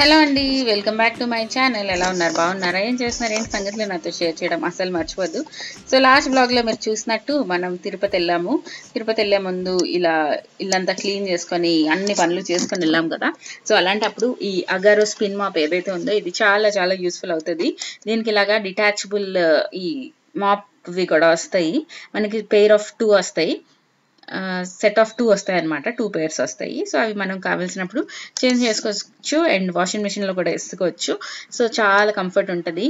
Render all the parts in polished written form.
Hello అండి, welcome back to my channel. ఎలా ఉన్నారు? బాగున్నారా? ఏం చేస్తున్నారు? ఏంటి సంగతులు నాతో షేర్ చేయడం అసలు మర్చిపోద్దు. సో లాస్ట్ బ్లాగ్లో మీరు చూసినట్టు మనం తిరుపతి వెళ్ళాము. తిరుపతి వెళ్ళే ముందు ఇలా ఇల్లంతా క్లీన్ చేసుకొని అన్ని పనులు చేసుకొని వెళ్ళాం కదా. సో అలాంటప్పుడు ఈ అగారో స్పిన్ మాప్ ఏదైతే ఉందో ఇది చాలా చాలా యూస్ఫుల్ అవుతుంది. దీనికి ఇలాగా డిటాచబుల్ ఈ మాప్వి కూడా వస్తాయి. మనకి పెయిర్ ఆఫ్ 2 వస్తాయి, సెట్ ఆఫ్ 2 వస్తాయి అనమాట. 2 పేర్స్ వస్తాయి. సో అవి మనం కావాల్సినప్పుడు చేంజ్ చేసుకోవచ్చు అండ్ వాషింగ్ మిషన్లో కూడా వేసుకోవచ్చు. సో చాలా కంఫర్ట్ ఉంటుంది.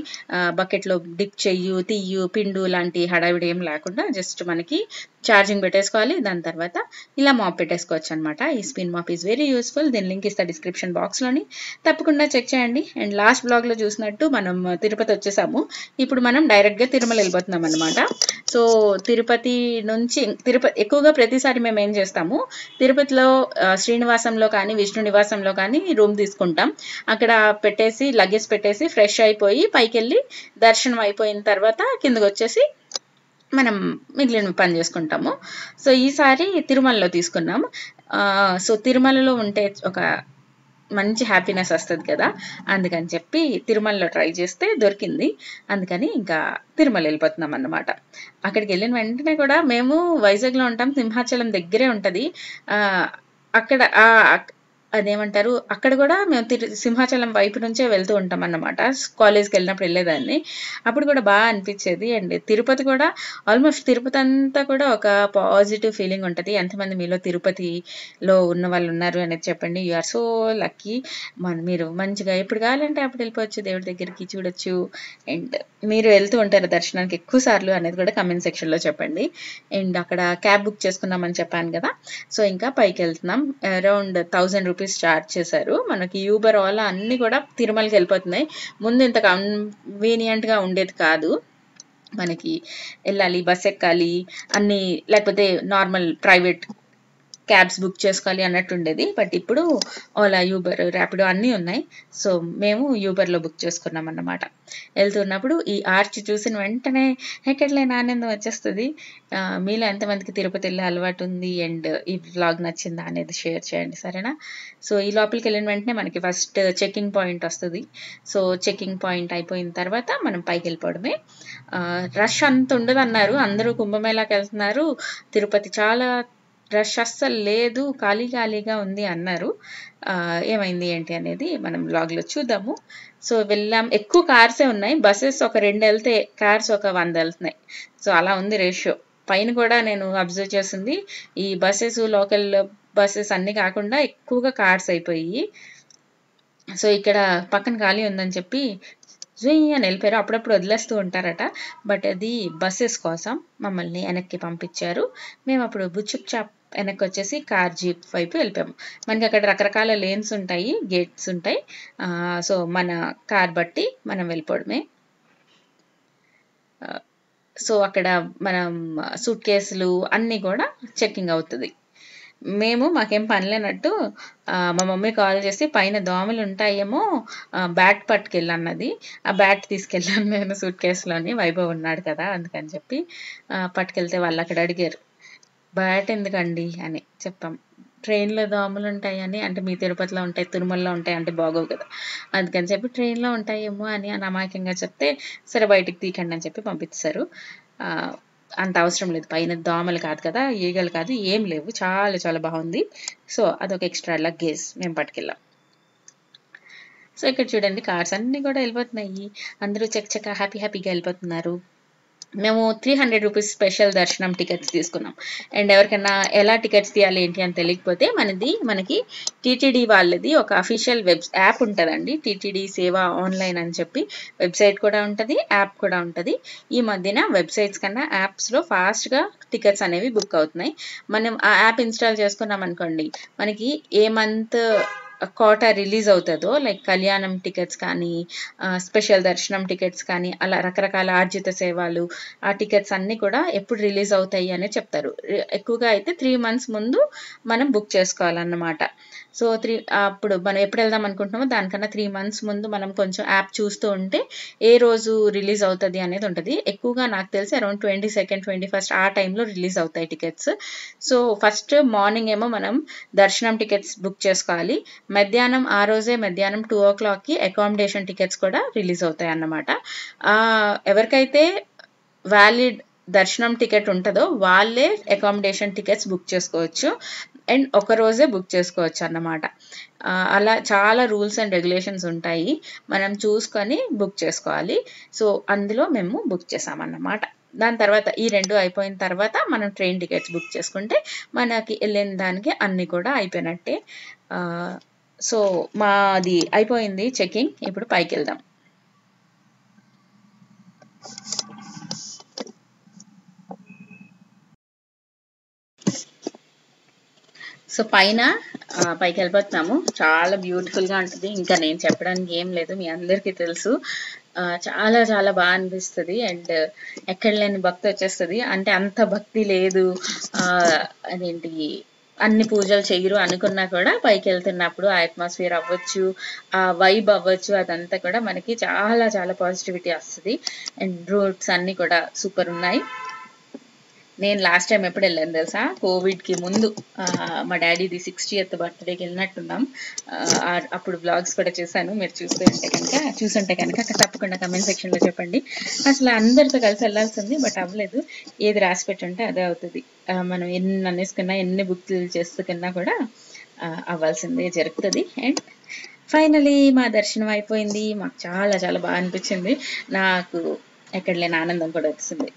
బకెట్లో డిప్ చెయ్యు, తీయు, పిండు లాంటి హడావిడి ఏం లేకుండా జస్ట్ మనకి ఛార్జింగ్ పెట్టేసుకోవాలి. దాని తర్వాత ఇలా మాప్ పెట్టేసుకోవచ్చు అనమాట. ఈ spin mop is very useful. దీని లింక్ ఇస్తా డిస్క్రిప్షన్ బాక్స్లోని, తప్పకుండా చెక్ చేయండి. అండ్ లాస్ట్ బ్లాగ్లో చూసినట్టు మనం తిరుపతి వచ్చేసాము. ఇప్పుడు మనం డైరెక్ట్గా తిరుమల వెళ్ళిపోతున్నాం అనమాట. సో తిరుపతి నుంచి ఎక్కువగా ప్రతిసారి మేము ఏం చేస్తాము, తిరుపతిలో శ్రీనివాసంలో కానీ విష్ణు నివాసంలో కానీ రూమ్ తీసుకుంటాం. అక్కడ పెట్టేసి లగేజ్ పెట్టేసి ఫ్రెష్ అయిపోయి పైకి వెళ్ళి దర్శనం అయిపోయిన తర్వాత కిందకు వచ్చేసి మనం మిగిలిన పని చేసుకుంటాము. సో ఈసారి తిరుమలలో తీసుకున్నాము. సో తిరుమలలో ఉంటే ఒక మంచి హ్యాపీనెస్ వస్తుంది కదా, అందుకని చెప్పి తిరుమలలో ట్రై చేస్తే దొరికింది. అందుకని ఇంకా తిరుమల వెళ్ళిపోతున్నాం అన్నమాట. అక్కడికి వెళ్ళిన వెంటనే కూడా మేము వైజాగ్లో ఉంటాం, సింహాచలం దగ్గరే ఉంటుంది. అక్కడ అదేమంటారు, అక్కడ కూడా మేము సింహాచలం వైపు నుంచే వెళ్తూ ఉంటాం అన్నమాట. కాలేజ్కి వెళ్ళినప్పుడు వెళ్ళేదాన్ని. అప్పుడు కూడా బాగా అనిపించేది. అండ్ తిరుపతి కూడా ఆల్మోస్ట్ తిరుపతి అంతా కూడా ఒక పాజిటివ్ ఫీలింగ్ ఉంటుంది. ఎంతమంది మీలో తిరుపతిలో ఉన్న వాళ్ళు ఉన్నారు అనేది చెప్పండి. You are so lucky. మీరు మంచిగా ఎప్పుడు కావాలంటే అప్పుడు వెళ్ళిపోవచ్చు, దేవుడి దగ్గరికి చూడొచ్చు. అండ్ మీరు వెళ్తూ ఉంటారు దర్శనానికి ఎక్కువ సార్లు అనేది కూడా కమెంట్ సెక్షన్లో చెప్పండి. అండ్ అక్కడ క్యాబ్ బుక్ చేసుకున్నామని చెప్పాను కదా. సో ఇంకా పైకి వెళ్తున్నాం. అరౌండ్ 1000 రూపీస్ చార్జ్ చేశారు. మనకి యూబర్ ఓలా అన్ని కూడా తిరుమలకి వెళ్ళిపోతున్నాయి. ముందు ఇంత కన్వీనియంట్గా ఉండేది కాదు. మనకి వెళ్ళాలి, బస్ ఎక్కాలి అన్ని, లేకపోతే నార్మల్ ప్రైవేట్ క్యాబ్స్ బుక్ చేసుకోవాలి అన్నట్టు ఉండేది. బట్ ఇప్పుడు ఓలా, యూబర్, ర్యాపిడో అన్నీ ఉన్నాయి. సో మేము యూబర్లో బుక్ చేసుకున్నాం అన్నమాట. వెళ్తున్నప్పుడు ఈ ఆర్చ్ చూసిన వెంటనే ఎక్కడలేని ఆనందం వచ్చేస్తుంది. మీలో ఎంతమందికి తిరుపతి వెళ్ళే అలవాటు ఉంది అండ్ ఈ వ్లాగ్ నచ్చిందా అనేది షేర్ చేయండి, సరేనా? సో ఈ లోపలికి వెళ్ళిన వెంటనే మనకి ఫస్ట్ చెకింగ్ పాయింట్ వస్తుంది. సో చెకింగ్ పాయింట్ అయిపోయిన తర్వాత మనం పైకి వెళ్ళిపోవడమే. రష్ అంత ఉండదు అన్నారు, అందరూ కుంభమేళాకి వెళ్తున్నారు, తిరుపతి చాలా రష్ అస్సలు లేదు, ఖాళీ ఖాళీగా ఉంది అన్నారు. ఏమైంది ఏంటి అనేది మనం బ్లాగ్లో చూద్దాము. సో వెళ్ళాం. ఎక్కువ కార్సే ఉన్నాయి, బస్సెస్ ఒక 2 వెళ్తే కార్స్ ఒక 100 వెళ్తున్నాయి. సో అలా ఉంది రేషియో. పైన కూడా నేను అబ్జర్వ్ చేసింది, ఈ బస్సెస్ లోకల్ బస్సెస్ అన్నీ కాకుండా ఎక్కువగా కార్స్ అయిపోయి. సో ఇక్కడ పక్కన ఖాళీ ఉందని చెప్పి అని వెళ్ళిపోయారు. అప్పుడప్పుడు వదిలేస్తూ ఉంటారట, బట్ అది బస్సెస్ కోసం మమ్మల్ని వెనక్కి పంపించారు. మేము అప్పుడు బుచ్చుప్ చాప్ వెనక్కి వచ్చేసి కార్ జీప్ వైపు వెళ్ళిపోయాము. మనకి అక్కడ రకరకాల లేన్స్ ఉంటాయి, గేట్స్ ఉంటాయి. సో మన కార్ బట్టి మనం వెళ్ళిపోవడమే. సో అక్కడ మనం సూట్ కేసులు అన్నీ కూడా చెక్కింగ్ అవుతుంది. మాకేం పనిలేనట్టు మా మమ్మీ కాల్ చేసి పైన దోమలు ఉంటాయేమో బ్యాట్ పట్టుకెళ్ళన్నది. ఆ బ్యాట్ తీసుకెళ్ళాను నేను సూట్ కేసులోని, వైభవ్ ఉన్నాడు కదా అందుకని చెప్పి పట్టుకెళ్తే వాళ్ళు అక్కడ అడిగారు, బ్యాట్ ఎందుకండి అని చెప్పాం. ట్రైన్లో దోమలు ఉంటాయని, అంటే మీ తిరుపతిలో ఉంటాయి, తిరుమలలో ఉంటాయి అంటే బాగోవు కదా, అందుకని చెప్పి ట్రైన్లో ఉంటాయేమో అని అమాయకంగా చెప్తే సరే బయటికి తీకండి అని చెప్పి పంపిస్తారు. అంత అవసరం లేదు, పైన దోమలు కాదు కదా, ఈగలు కాదు, ఏం లేవు, చాలా చాలా బాగుంది. సో అదొక ఎక్స్ట్రా లగేజ్ మేము పట్టుకెళ్ళాం. సో ఇక్కడ చూడండి కార్స్ అన్నీ కూడా వెళ్ళిపోతున్నాయి, అందరూ చక్కగా హ్యాపీగా వెళ్ళిపోతున్నారు. మేము 300 రూపీస్ స్పెషల్ దర్శనం టికెట్స్ తీసుకున్నాం. అండ్ ఎవరికైనా ఎలా టికెట్స్ తీయాలి ఏంటి అని తెలియకపోతే మనకి టీటీడీ వాళ్ళది ఒక అఫీషియల్ యాప్ ఉంటుందండి, టీటీడీ సేవ ఆన్లైన్ అని చెప్పి. వెబ్సైట్ కూడా ఉంటుంది, యాప్ కూడా ఉంటుంది. ఈ మధ్యన వెబ్సైట్స్ కన్నా యాప్స్లో ఫాస్ట్గా టికెట్స్ అనేవి బుక్ అవుతున్నాయి. మనం ఆ యాప్ ఇన్స్టాల్ చేసుకున్నాం అనుకోండి, మనకి ఏ మంత్ కోటా రిలీజ్ అవుతుందో, లైక్ కళ్యాణం టికెట్స్ కానీ, స్పెషల్ దర్శనం టికెట్స్ కానీ, అలా రకరకాల ఆర్జిత సేవలు, ఆ టికెట్స్ అన్నీ కూడా ఎప్పుడు రిలీజ్ అవుతాయి అనే చెప్తారు. ఎక్కువగా అయితే 3 months ముందు మనం బుక్ చేసుకోవాలన్నమాట. సో అప్పుడు మనం ఎప్పుడు వెళ్దాం అనుకుంటున్నామో దానికన్నా 3 మంత్స్ ముందు మనం కొంచెం యాప్ చూస్తూ ఉంటే ఏ రోజు రిలీజ్ అవుతుంది అనేది ఉంటుంది. ఎక్కువగా నాకు తెలిసి అరౌండ్ 22nd 21st ఆ టైంలో రిలీజ్ అవుతాయి టికెట్స్. సో ఫస్ట్ మార్నింగ్ ఏమో మనం దర్శనం టికెట్స్ బుక్ చేసుకోవాలి. మధ్యాహ్నం ఆ రోజే మధ్యాహ్నం 2 o'clockకి అకామిడేషన్ టికెట్స్ కూడా రిలీజ్ అవుతాయి అన్నమాట. ఎవరికైతే వ్యాలిడ్ దర్శనం టికెట్ ఉంటుందో వాళ్ళే అకామిడేషన్ టికెట్స్ బుక్ చేసుకోవచ్చు అండ్ ఒక రోజే బుక్ చేసుకోవచ్చు అన్నమాట. అలా చాలా రూల్స్ అండ్ రెగ్యులేషన్స్ ఉంటాయి, మనం చూసుకొని బుక్ చేసుకోవాలి. సో అందులో మేము బుక్ చేసామన్నమాట. దాని తర్వాత ఈ 2 అయిపోయిన తర్వాత మనం ట్రైన్ టికెట్స్ బుక్ చేసుకుంటే మనకి వెళ్ళిన దానికి అన్నీ కూడా అయిపోయినట్టే. సో మాది అయిపోయింది చెకింగ్, ఇప్పుడు పైకి వెళ్దాం. సో పైకి వెళ్ళిపోతున్నాము. చాలా బ్యూటిఫుల్గా ఉంటుంది, ఇంకా నేను చెప్పడానికి ఏం లేదు, మీ అందరికీ తెలుసు. చాలా చాలా బాగా అనిపిస్తుంది అండ్ ఎక్కడ లేని భక్తి వచ్చేస్తుంది. అంటే అంత భక్తి లేదు, అదేంటి అన్ని పూజలు చెయ్యరు అనుకున్నా కూడా పైకి వెళ్తున్నప్పుడు ఆ అట్మాస్ఫియర్ అవ్వచ్చు, ఆ వైబ్ అవ్వచ్చు, అదంతా కూడా మనకి చాలా చాలా పాజిటివిటీ వస్తుంది. అండ్ రూట్స్ అన్నీ కూడా సూపర్ ఉన్నాయి. నేను లాస్ట్ టైం ఎప్పుడు వెళ్ళాను తెలుసా, కోవిడ్కి ముందు. మా డాడీది 60th బర్త్డేకి వెళ్ళినట్టున్నాం. అప్పుడు బ్లాగ్స్ కూడా చేశాను, మీరు చూస్తుంటే కనుక తప్పకుండా కమెంట్ సెక్షన్లో చెప్పండి. అసలు అందరితో కలిసి వెళ్ళాల్సింది, బట్ అవ్వలేదు. ఏది రాసి పెట్టుంటే అదే అవుతుంది. మనం ఎన్ని అనేసుకున్నా ఎన్ని బుక్లు చేసుకున్నా కూడా అవ్వాల్సిందే జరుగుతుంది. అండ్ ఫైనలీ మా దర్శనం అయిపోయింది. మాకు చాలా చాలా బాగా అనిపించింది. నాకు ఎక్కడ లేని ఆనందం కూడా వచ్చింది.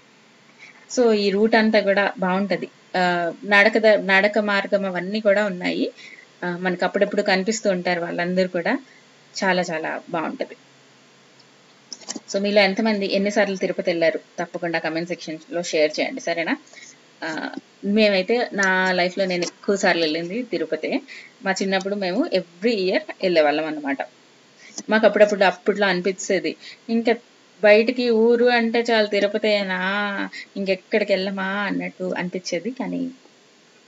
సో ఈ రూట్ అంతా కూడా బాగుంటుంది. నడక మార్గం అవన్నీ కూడా ఉన్నాయి, మనకు అప్పుడప్పుడు కనిపిస్తూ ఉంటారు వాళ్ళందరూ కూడా. చాలా చాలా బాగుంటుంది. సో మీలో ఎంతమంది ఎన్నిసార్లు తిరుపతి వెళ్ళారు తప్పకుండా కమెంట్ సెక్షన్లో షేర్ చేయండి, సరేనా? మేమైతే నా లైఫ్లో నేను ఎక్కువ సార్లు వెళ్ళింది తిరుపతి. మా చిన్నప్పుడు మేము ఎవ్రీ ఇయర్ వెళ్ళేవాళ్ళం అన్నమాట. మాకు అప్పట్లో అనిపించేది, ఇంకా బయటికి ఊరు అంటే చాలా తిరుపతేనా, ఇంకెక్కడికి వెళ్ళమా అన్నట్టు అనిపించేది. కానీ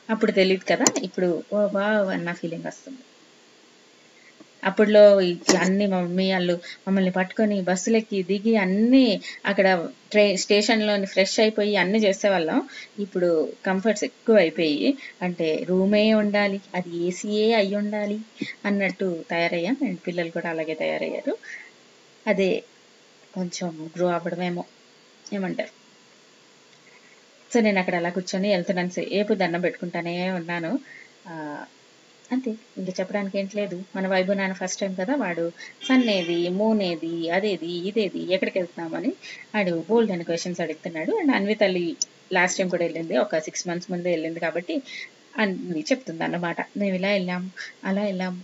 అప్పుడు తెలియదు కదా, ఇప్పుడు ఓ వావ్ అన్న ఫీలింగ్ వస్తుంది. అప్పట్లో అన్ని మమ్మీ వాళ్ళు మమ్మల్ని పట్టుకొని బస్సులెక్కి దిగి అన్నీ అక్కడ స్టేషన్లోని ఫ్రెష్ అయిపోయి అన్నీ చేసేవాళ్ళం. ఇప్పుడు కంఫర్ట్స్ ఎక్కువ అయిపోయి, అంటే రూమే ఉండాలి, అది ఏసీయే అయి ఉండాలి అన్నట్టు తయారయ్యాం. అండ్ పిల్లలు కూడా అలాగే తయారయ్యారు. అదే కొంచెం గ్రో అవ్వడమేమో, ఏమంటారు? సో నేను అక్కడ అలా కూర్చొని వెళ్తున్నాను, సేపు దండం పెట్టుకుంటానే ఉన్నాను. అంతే, ఇంకా చెప్పడానికి ఏంటి లేదు. మన వైభవ్ నాన్న ఫస్ట్ టైం కదా, వాడు సన్ ఏది, మూన్ ఏది, అదేది ఇదేది ఎక్కడికి వెళ్తున్నామని వాడు బోల్డ్ అని క్వశ్చన్స్ అడుగుతున్నాడు. అండ్ అన్వి తల్లి లాస్ట్ టైం కూడా వెళ్ళింది, ఒక 6 months ముందే వెళ్ళింది కాబట్టి అన్ని చెప్తుంది అన్నమాట. మేము ఇలా వెళ్ళాం, అలా వెళ్ళాం,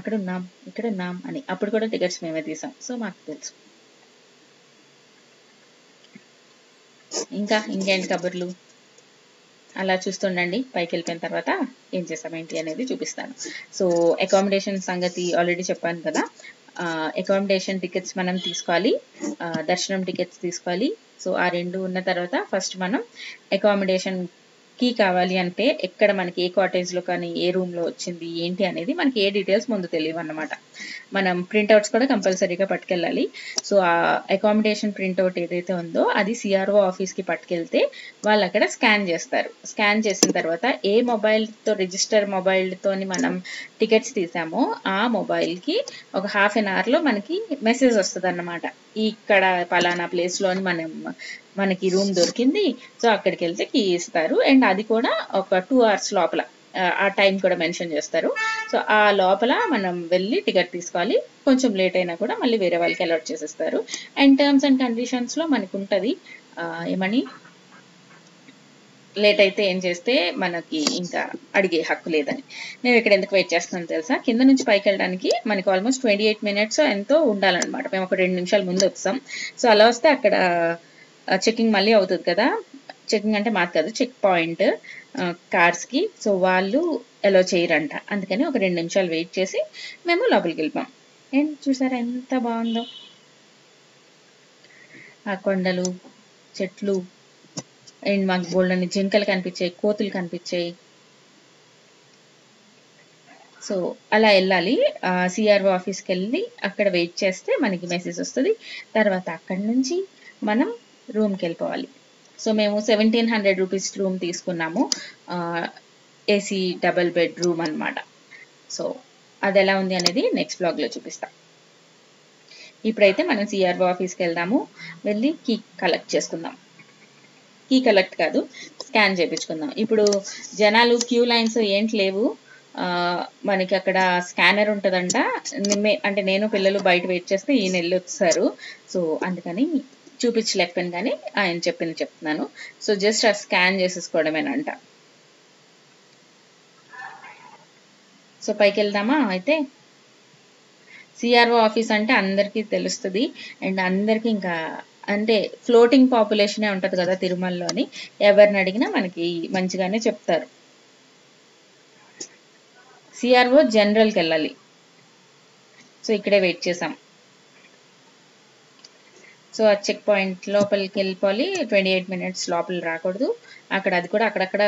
అక్కడ ఉన్నాం, ఇక్కడ ఉన్నాం అని. అప్పుడు కూడా టికెట్స్ మేమే తీసాం, సో మాకు తెలుసు. ఇంకేంటి కబుర్లు, అలా చూస్తుండండి. పైకి వెళ్ళిపోయిన తర్వాత ఏం చేస్తాం ఏంటి అనేది చూపిస్తాను. సో అకామిడేషన్ సంగతి ఆల్రెడీ చెప్పాను కదా. అకామిడేషన్ టికెట్స్ మనం తీసుకోవాలి, దర్శనం టికెట్స్ తీసుకోవాలి. సో ఆ 2 ఉన్న తర్వాత ఫస్ట్ మనం అకామిడేషన్ కీ కావాలి అంటే ఎక్కడ మనకి ఏ కాటేజ్లో కానీ ఏ రూమ్లో వచ్చింది ఏంటి అనేది మనకి ఏ డీటెయిల్స్ ముందు తెలియవు అన్నమాట. మనం ప్రింట్అవుట్స్ కూడా కంపల్సరీగా పట్టుకెళ్ళాలి. సో ఆ అకామిడేషన్ ప్రింట్అవుట్ ఏదైతే ఉందో అది సిఆర్ఓ ఆఫీస్కి పట్టుకెళ్తే వాళ్ళు అక్కడ స్కాన్ చేస్తారు. స్కాన్ చేసిన తర్వాత ఏ మొబైల్తో రిజిస్టర్ మొబైల్తో మనం టికెట్స్ తీసామో ఆ మొబైల్కి ఒక 1/2 hourలో మనకి మెసేజ్ వస్తుంది అన్నమాట. ఇక్కడ పలానా ప్లేస్లోని మనకి రూమ్ దొరికింది, సో అక్కడికి వెళ్తే కీ ఇస్తారు. అండ్ అది కూడా ఒక 2 hours లోపల, ఆ టైం కూడా మెన్షన్ చేస్తారు. సో ఆ లోపల మనం వెళ్ళి టికెట్ తీసుకోవాలి. కొంచెం లేట్ అయినా కూడా మళ్ళీ వేరే వాళ్ళకి అలాట్ చేసేస్తారు. అండ్ టర్మ్స్ అండ్ కండిషన్స్లో మనకు ఉంటుంది, ఏమని లేట్ అయితే ఏం చేస్తే మనకి ఇంకా అడిగే హక్కు లేదని. నేను ఇక్కడ ఎందుకు వెయిట్ చేస్తున్నాను తెలుసా, కింద నుంచి పైకి వెళ్ళడానికి మనకి ఆల్మోస్ట్ 28 minutes ఎంతో ఉండాలన్నమాట. మేము ఒక 2 నిమిషాల ముందు వచ్చాం. సో అలా వస్తే అక్కడ చెకింగ్ మళ్ళీ అవుతుంది కదా. చెకింగ్ అంటే మాకు కాదు, చెక్ పాయింట్ కార్స్కి. సో వాళ్ళు అలో చేయరంట, అందుకని ఒక 2 నిమిషాలు వెయిట్ చేసి మేము లోపలికి వెళ్ళిపోయాం. అండ్ చూసారా ఎంత బాగుందో, ఆ కొండలు, చెట్లు, అండ్ మాకు బోల్డన్ని జింకలు కనిపించాయి, కోతులు కనిపించాయి. సో అలా వెళ్ళాలి. సిఆర్ఓ ఆఫీస్కి వెళ్ళి అక్కడ వెయిట్ చేస్తే మనకి మెసేజ్ వస్తుంది. తర్వాత అక్కడి నుంచి మనం రూమ్కి వెళ్ళిపోవాలి. సో మేము 1700 రూపీస్ రూమ్ తీసుకున్నాము, ఏసీ డబుల్ బెడ్ రూమ్ అనమాట. సో అది ఎలా ఉంది అనేది నెక్స్ట్ బ్లాగ్లో చూపిస్తాం. ఇప్పుడైతే మనం సిఆర్ఓ ఆఫీస్కి వెళ్దాము, వెళ్ళి కీ కలెక్ట్ చేసుకుందాం. కీ కలెక్ట్ కాదు, స్కాన్ చేయించుకుందాం. ఇప్పుడు జనాలు క్యూ లైన్స్ ఏంటి లేవు, మనకి అక్కడ స్కానర్ ఉంటుందంట. అంటే నేను పిల్లలు బయట వెయిట్ చేస్తే ఈయన వెళ్ళి వచ్చారు. సో అందుకని చూపించలేకపోయాను, కానీ ఆయన చెప్తున్నాను. సో జస్ట్ ఆ స్కాన్ చేసేసుకోవడమేనంట. సో పైకి వెళ్దామా అయితే. సిఆర్ఓ ఆఫీస్ అంటే అందరికీ తెలుస్తుంది, అండ్ అందరికీ ఇంకా అంటే ఫ్లోటింగ్ పాపులేషనే ఉంటుంది కదా తిరుమలలోని. ఎవరిని అడిగినా మనకి మంచిగానే చెప్తారు. సిఆర్ఓ జనరల్కి వెళ్ళాలి. సో ఇక్కడే వెయిట్ చేసాం. సో ఆ చెక్ పాయింట్ లోపలికి వెళ్ళిపోవాలి. 28 minutes లోపల రాకూడదు. అక్కడ అది కూడా అక్కడక్కడ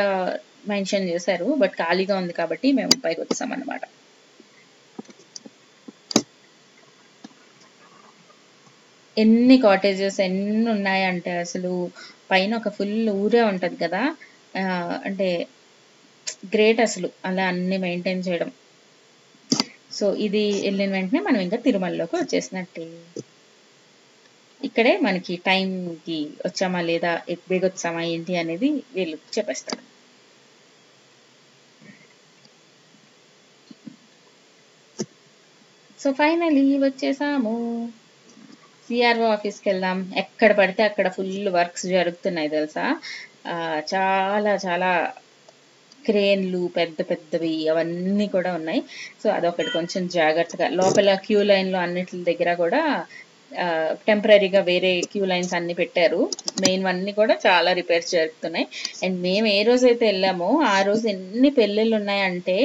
మెన్షన్ చేశారు, బట్ ఖాళీగా ఉంది కాబట్టి మేము పైకి వచ్చాం అన్నమాట. ఎన్ని కాటేజెస్ ఎన్ని ఉన్నాయంటే అసలు పైన ఒక ఫుల్ ఊరే ఉంటుంది కదా. అంటే గ్రేట్ అసలు అలా అన్ని మెయింటైన్ చేయడం. సో ఇది వెళ్ళిన వెంటనే మనం ఇంకా తిరుమలలోకి వచ్చేసినట్టే. ఇక్కడే మనకి టైంకి వచ్చామా లేదా, బేగొచ్చామా ఏంటి అనేది వీళ్ళు చెప్పేస్తారు. సో ఫైనలీ వచ్చేసాము. సిఆర్ఓ ఆఫీస్కి వెళ్దాం. ఎక్కడ పడితే అక్కడ ఫుల్ వర్క్స్ జరుగుతున్నాయి తెలుసా. చాలా చాలా క్రేన్లు పెద్ద పెద్దవి అవన్నీ కూడా ఉన్నాయి. సో అదొకటి కొంచెం జాగ్రత్తగా. లోపల క్యూ లైన్లో అన్నిటి దగ్గర కూడా టెంపరీగా వేరే క్యూ లైన్స్ అన్ని పెట్టారు. మెయిన్ అన్నీ కూడా చాలా రిపేర్స్ జరుగుతున్నాయి. అండ్ మేము ఏ రోజైతే వెళ్ళామో ఆ రోజు ఎన్ని పెళ్ళిళ్ళు ఉన్నాయంటే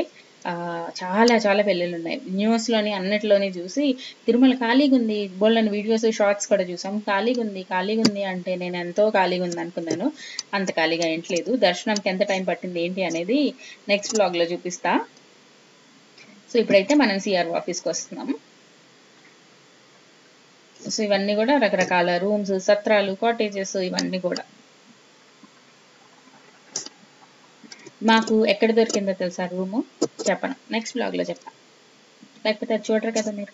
చాలా చాలా పెళ్ళిళ్ళు ఉన్నాయి. న్యూస్లోని అన్నిటిలోని చూసి తిరుమల ఖాళీగా ఉంది, బోల్డని వీడియోస్ షార్ట్స్ కూడా చూసాం. ఖాళీగా ఉంది అంటే నేను ఎంతో ఖాళీగా ఉంది అనుకున్నాను. అంత ఖాళీగా ఏంట్లేదు. దర్శనంకి ఎంత టైం పట్టింది ఏంటి అనేది నెక్స్ట్ బ్లాగ్లో చూపిస్తా. సో ఇప్పుడైతే మనం సిఆర్ఓ ఆఫీస్కి వస్తున్నాం. సో ఇవన్నీ కూడా రకరకాల రూమ్స్, సత్రాలు, కాటేజెస్ ఇవన్నీ కూడా. మాకు ఎక్కడ దొరికిందో తెలుసా రూము, చెప్పను, నెక్స్ట్ బ్లాగ్లో చెప్తాను. లేకపోతే అది చూడరు కదా మీరు.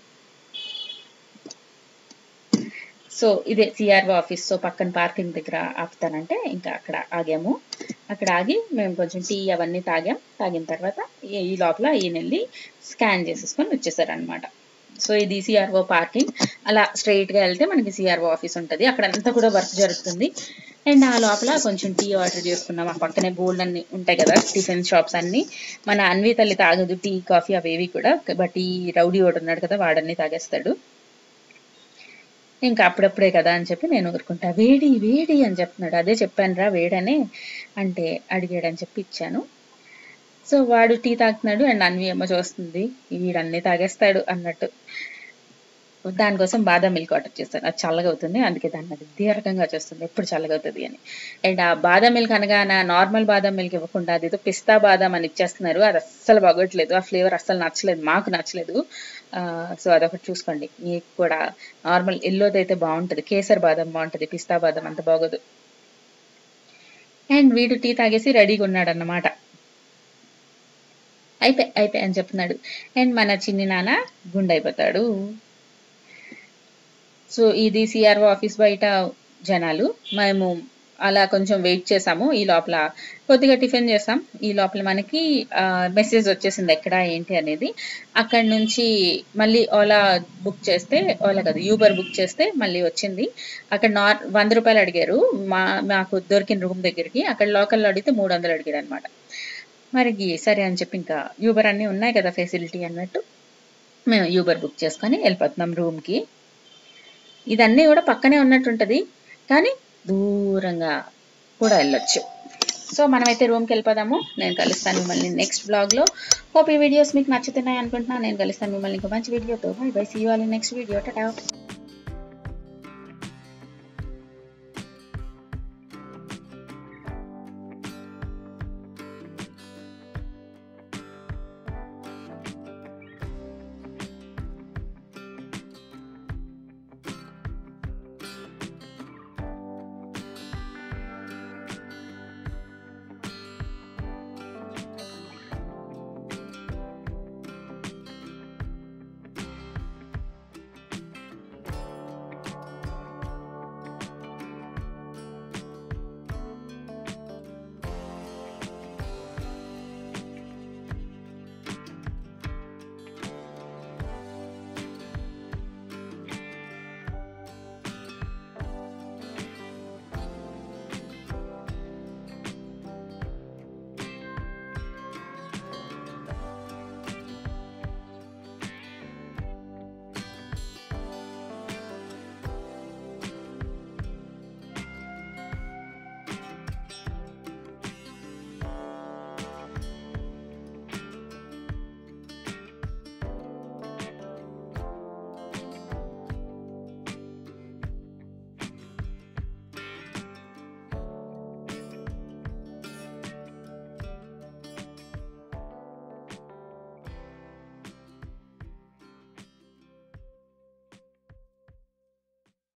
సో ఇదే సిఆర్ఓ ఆఫీస్. సో పక్కన పార్కింగ్ దగ్గర ఆపుతానంటే ఇంకా అక్కడ ఆగాము. అక్కడ ఆగి మేము కొంచెం టీ అవన్నీ తాగిన తర్వాత ఈ లోపల ఈయన వెళ్ళి స్కాన్ చేసేసుకొని వచ్చేసారనమాట. సో ఇది సిఆర్ఓ పార్కింగ్. అలా స్ట్రైట్గా వెళ్తే మనకి సిఆర్ఓ ఆఫీస్ ఉంటుంది. అక్కడంతా కూడా వర్క్ జరుగుతుంది. అండ్ ఆ లోపల కొంచెం టీ ఆర్డర్ చేసుకున్నాం. ఆ పక్కనే బోల్డ్ అన్ని ఉంటాయి కదా టిఫిన్ షాప్స్ అన్ని. మన అన్వి తల్లి తాగదు టీ కాఫీ అవేవి కూడా, బట్ ఈ రౌడీ ఒకటి ఉన్నాడు కదా వాడన్నీ తాగేస్తాడు. ఇంకా అప్పుడప్పుడే కదా అని చెప్పి నేను ఊరుకుంటా. వేడి వేడి అని చెప్తున్నాడు. అదే చెప్పాను రా వేడనే అంటే అడిగాడని చెప్పి ఇచ్చాను. సో వాడు టీ తాగుతున్నాడు అండ్ అన్వి అమ్మ చూస్తుంది, వీడన్నీ తాగేస్తాడు అన్నట్టు. దానికోసం బాదం మిల్క్ ఆర్డర్ చేస్తాను. అది చల్లగా అవుతుంది, అందుకే దాన్ని అది దీర్ఘంగా చేస్తుంది ఎప్పుడు చల్లగా అవుతుంది అని. అండ్ ఆ బాదం మిల్క్ అనగా నార్మల్ బాదం మిల్క్ ఇవ్వకుండా అదేదో పిస్తా బాదం అని ఇచ్చేస్తున్నారు. అది అస్సలు బాగోట్లేదు. ఆ ఫ్లేవర్ అస్సలు నచ్చలేదు, మాకు నచ్చలేదు. సో అదొకటి చూసుకోండి. మీకు కూడా నార్మల్ ఎల్లోది అయితే బాగుంటుంది, కేసర్ బాదం బాగుంటుంది, పిస్తా బాదం అంత బాగోదు. అండ్ వీడు టీ తాగేసి రెడీగా ఉన్నాడు అన్నమాట. అయిపోయి అని చెప్తున్నాడు. అండ్ మన చిన్ని నాన్న గుండె. సో ఇది సిఆర్ఓ ఆఫీస్ బయట జనాలు. మేము అలా కొంచెం వెయిట్ చేసాము. ఈ లోపల కొద్దిగా టిఫిన్ చేసాం. ఈ లోపల మనకి మెసేజ్ వచ్చేసింది ఎక్కడ ఏంటి అనేది. అక్కడి నుంచి మళ్ళీ ఓలా బుక్ చేస్తే, ఓలా కాదు యూబర్ బుక్ చేస్తే మళ్ళీ వచ్చింది. అక్కడ 100 రూపాయలు అడిగారు మాకు దొరికిన రూమ్ దగ్గరికి. అక్కడ లోకల్లో అడిగితే 300 అడిగాడు అనమాట. మరి సరే అని చెప్పి ఇంకా యూబర్ అన్నీ ఉన్నాయి కదా ఫెసిలిటీ అన్నట్టు మేము యూబర్ బుక్ చేసుకొని వెళ్ళిపోతున్నాం రూమ్కి. ఇదన్నీ కూడా పక్కనే ఉన్నట్టుంటుంది, కానీ దూరంగా కూడా వెళ్ళొచ్చు. సో మనమైతే రూమ్కి వెళ్ళిపోదాము. నేను కలుస్తాను మిమ్మల్ని నెక్స్ట్ బ్లాగ్లో. హోప్ ఈ వీడియోస్ మీకు నచ్చుతున్నాయి అనుకుంటున్నాను. నేను కలుస్తాను మిమ్మల్ని ఇంకో మంచి వీడియోతో. Bye bye, see you all in next video. Tata.